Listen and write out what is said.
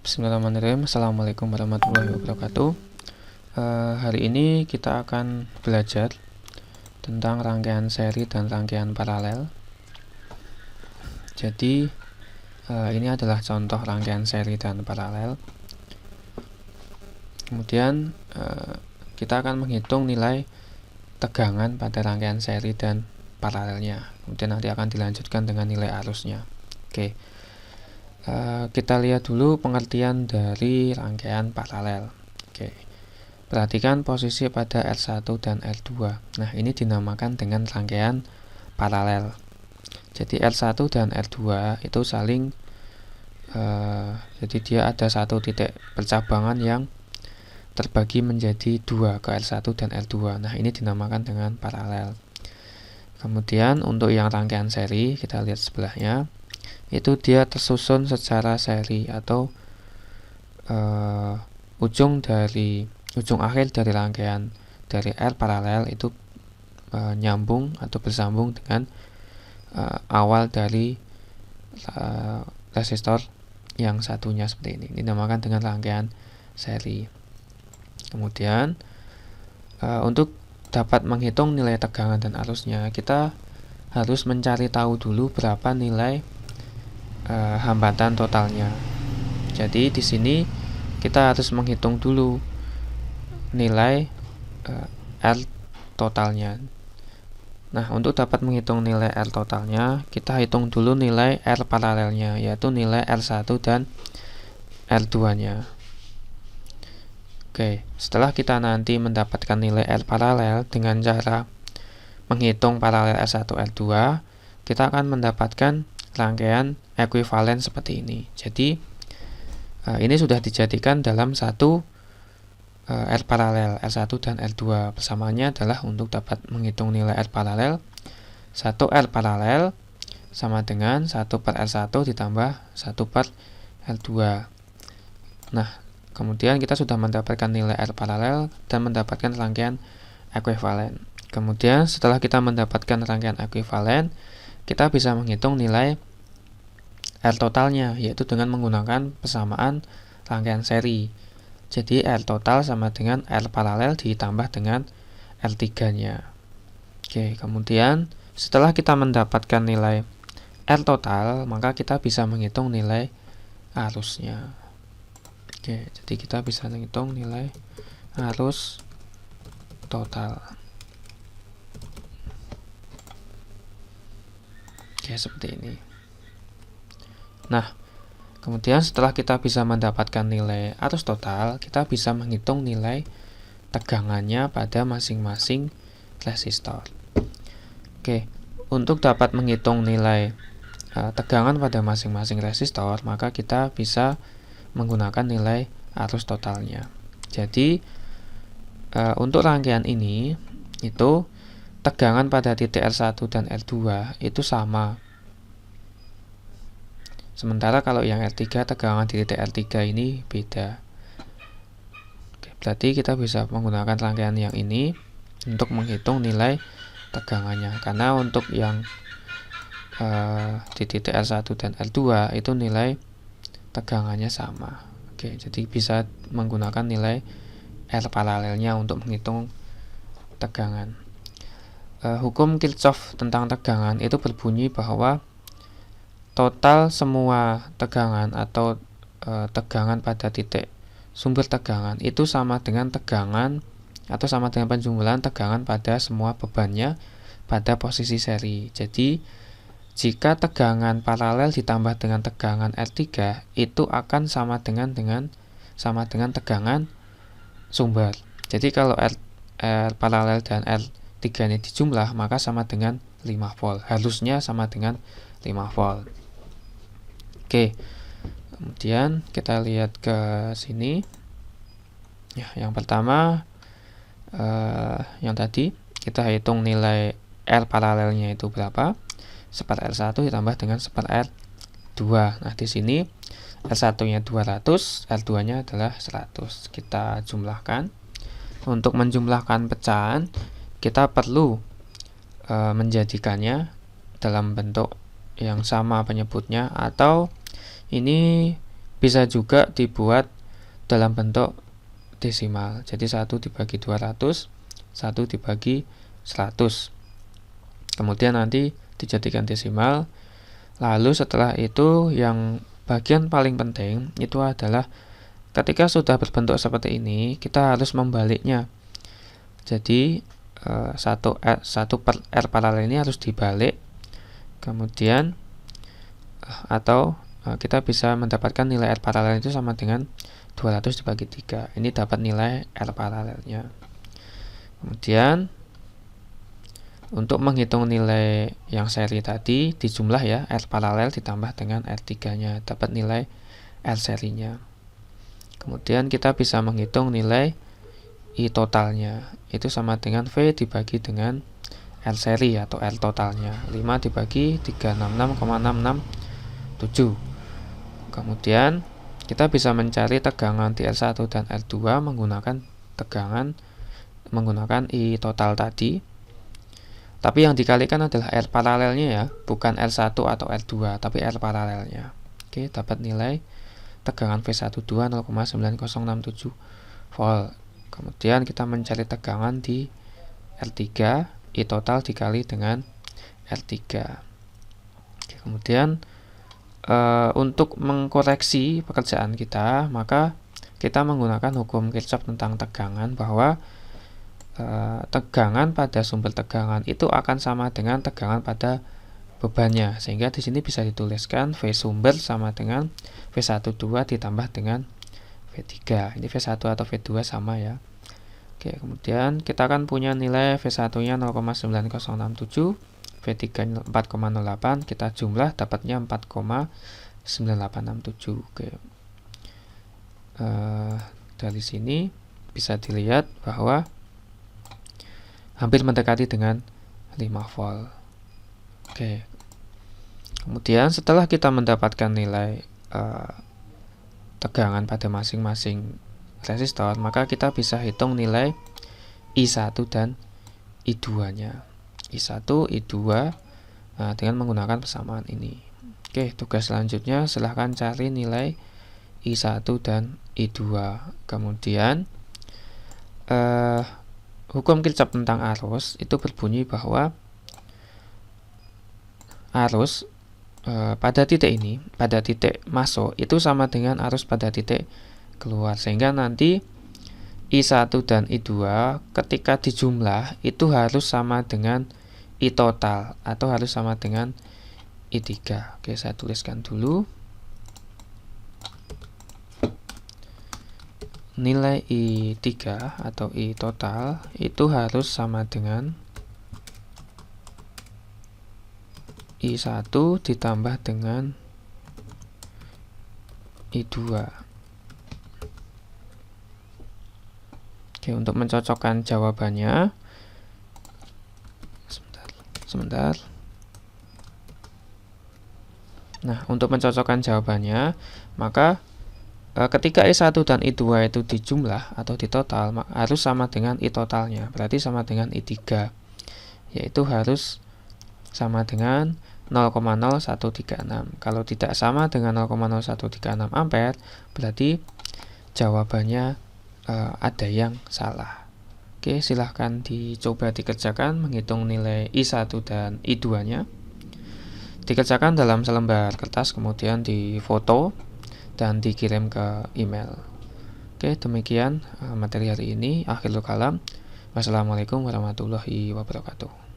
Bismillahirrahmanirrahim. Assalamualaikum warahmatullahi wabarakatuh. Hari ini kita akan belajar tentang rangkaian seri dan rangkaian paralel. Jadi ini adalah contoh rangkaian seri dan paralel. Kemudian kita akan menghitung nilai tegangan pada rangkaian seri dan paralelnya. Kemudian nanti akan dilanjutkan dengan nilai arusnya. Oke. Kita lihat dulu pengertian dari rangkaian paralel. Oke. Perhatikan posisi pada R1 dan R2. Nah, ini dinamakan dengan rangkaian paralel. Jadi R1 dan R2 itu saling jadi dia ada satu titik percabangan yang terbagi menjadi dua ke R1 dan R2. Nah, ini dinamakan dengan paralel. Kemudian untuk yang rangkaian seri, kita lihat sebelahnya. Itu dia tersusun secara seri atau ujung akhir dari rangkaian dari R paralel itu nyambung atau bersambung dengan awal dari resistor yang satunya seperti ini. Ini dinamakan dengan rangkaian seri. Kemudian untuk dapat menghitung nilai tegangan dan arusnya, kita harus mencari tahu dulu berapa nilai hambatan totalnya. Jadi di sini kita harus menghitung dulu nilai R totalnya. Nah, untuk dapat menghitung nilai R totalnya, kita hitung dulu nilai R paralelnya, yaitu nilai R1 dan R2-nya. Oke, setelah kita nanti mendapatkan nilai R paralel dengan cara menghitung paralel R1 R2, kita akan mendapatkan rangkaian ekuivalen seperti ini. Jadi ini sudah dijadikan dalam satu R paralel R1 dan R2. Persamaannya adalah untuk dapat menghitung nilai R paralel, 1 R paralel sama dengan 1 per R1 ditambah 1 per R2. Nah, kemudian kita sudah mendapatkan nilai R paralel dan mendapatkan rangkaian ekuivalen. Kemudian setelah kita mendapatkan rangkaian ekuivalen, kita bisa menghitung nilai R totalnya, yaitu dengan menggunakan persamaan rangkaian seri. Jadi R total sama dengan R paralel ditambah dengan R3-nya. Oke, kemudian setelah kita mendapatkan nilai R total, maka kita bisa menghitung nilai arusnya. Oke, jadi kita bisa menghitung nilai arus total. Oke, seperti ini. Nah, kemudian setelah kita bisa mendapatkan nilai arus total, kita bisa menghitung nilai tegangannya pada masing-masing resistor. Oke, untuk dapat menghitung nilai tegangan pada masing-masing resistor, maka kita bisa menggunakan nilai arus totalnya. Jadi, untuk rangkaian ini, itu tegangan pada titik R1 dan R2 itu sama. Sementara kalau yang R3, tegangan di titik R3 ini beda. Oke, berarti kita bisa menggunakan rangkaian yang ini untuk menghitung nilai tegangannya. Karena untuk yang di titik R1 dan R2 itu nilai tegangannya sama. Oke, jadi bisa menggunakan nilai R paralelnya untuk menghitung tegangan. Hukum Kirchhoff tentang tegangan itu berbunyi bahwa total semua tegangan atau tegangan pada titik sumber tegangan itu sama dengan tegangan atau sama dengan penjumlahan tegangan pada semua bebannya pada posisi seri. Jadi jika tegangan paralel ditambah dengan tegangan R3 itu akan sama dengan tegangan sumber. Jadi kalau R paralel dan R3 ini dijumlah, maka sama dengan 5 volt. Harusnya sama dengan 5 volt. Oke, kemudian kita lihat ke sini. Ya, yang pertama, yang tadi kita hitung nilai R paralelnya itu berapa? 1 R1 ditambah dengan 1 R2. Nah, di sini R1-nya 200, R2-nya adalah 100. Kita jumlahkan. Untuk menjumlahkan pecahan, kita perlu menjadikannya dalam bentuk yang sama penyebutnya, atau ini bisa juga dibuat dalam bentuk desimal. Jadi 1 dibagi 200, 1 dibagi 100. Kemudian nanti dijadikan desimal. Lalu setelah itu yang bagian paling penting itu adalah ketika sudah berbentuk seperti ini, kita harus membaliknya. Jadi 1 per R paralel ini harus dibalik. Kemudian atau kita bisa mendapatkan nilai R paralel itu sama dengan 200 dibagi 3. Ini dapat nilai R paralelnya. Kemudian untuk menghitung nilai yang seri tadi dijumlah ya, R paralel ditambah dengan R3 nya, dapat nilai R serinya. Kemudian kita bisa menghitung nilai I totalnya, itu sama dengan V dibagi dengan R seri atau R totalnya, 5 dibagi 366,667. Kemudian kita bisa mencari tegangan di R1 dan R2 menggunakan I total tadi. Tapi yang dikalikan adalah R paralelnya ya, bukan R1 atau R2, tapi R paralelnya. Oke, dapat nilai tegangan V12 0,9067 volt. Kemudian kita mencari tegangan di R3, I total dikali dengan R3. Oke, kemudian untuk mengkoreksi pekerjaan kita, maka kita menggunakan hukum Kirchhoff tentang tegangan, bahwa tegangan pada sumber tegangan itu akan sama dengan tegangan pada bebannya, sehingga di sini bisa dituliskan V sumber sama dengan V12 ditambah dengan V3. Ini V1 atau V2 sama ya. Oke, kemudian kita akan punya nilai V1 nya 0,9067, V3 nya 4,08, kita jumlah dapatnya 4,9867. Oke. Dari sini bisa dilihat bahwa hampir mendekati dengan 5 volt. Oke. Kemudian setelah kita mendapatkan nilai tegangan pada masing-masing resistor, maka kita bisa hitung nilai I1 dan I2 nya. I1, I2 dengan menggunakan persamaan ini. Oke, tugas selanjutnya silahkan cari nilai I1 dan I2. Kemudian hukum Kirchhoff tentang arus itu berbunyi bahwa arus pada titik ini, pada titik masuk itu sama dengan arus pada titik keluar, sehingga nanti I1 dan I2 ketika dijumlah itu harus sama dengan I total atau harus sama dengan I3. Oke, saya tuliskan dulu. Nilai I3 atau I total itu harus sama dengan I1 ditambah dengan I2. Oke, untuk mencocokkan jawabannya, sebentar. Nah, untuk mencocokkan jawabannya, maka ketika I1 dan I2 itu dijumlah atau ditotal, harus sama dengan I totalnya, berarti sama dengan I3, yaitu harus sama dengan 0,0136. Kalau tidak sama dengan 0,0136 ampere, berarti jawabannya ada yang salah. Oke, silahkan dicoba dikerjakan menghitung nilai I1 dan I2 nya. Dikerjakan dalam selembar kertas, kemudian difoto dan dikirim ke email. Oke, demikian materi hari ini. Akhirul kalam. Wassalamualaikum warahmatullahi wabarakatuh.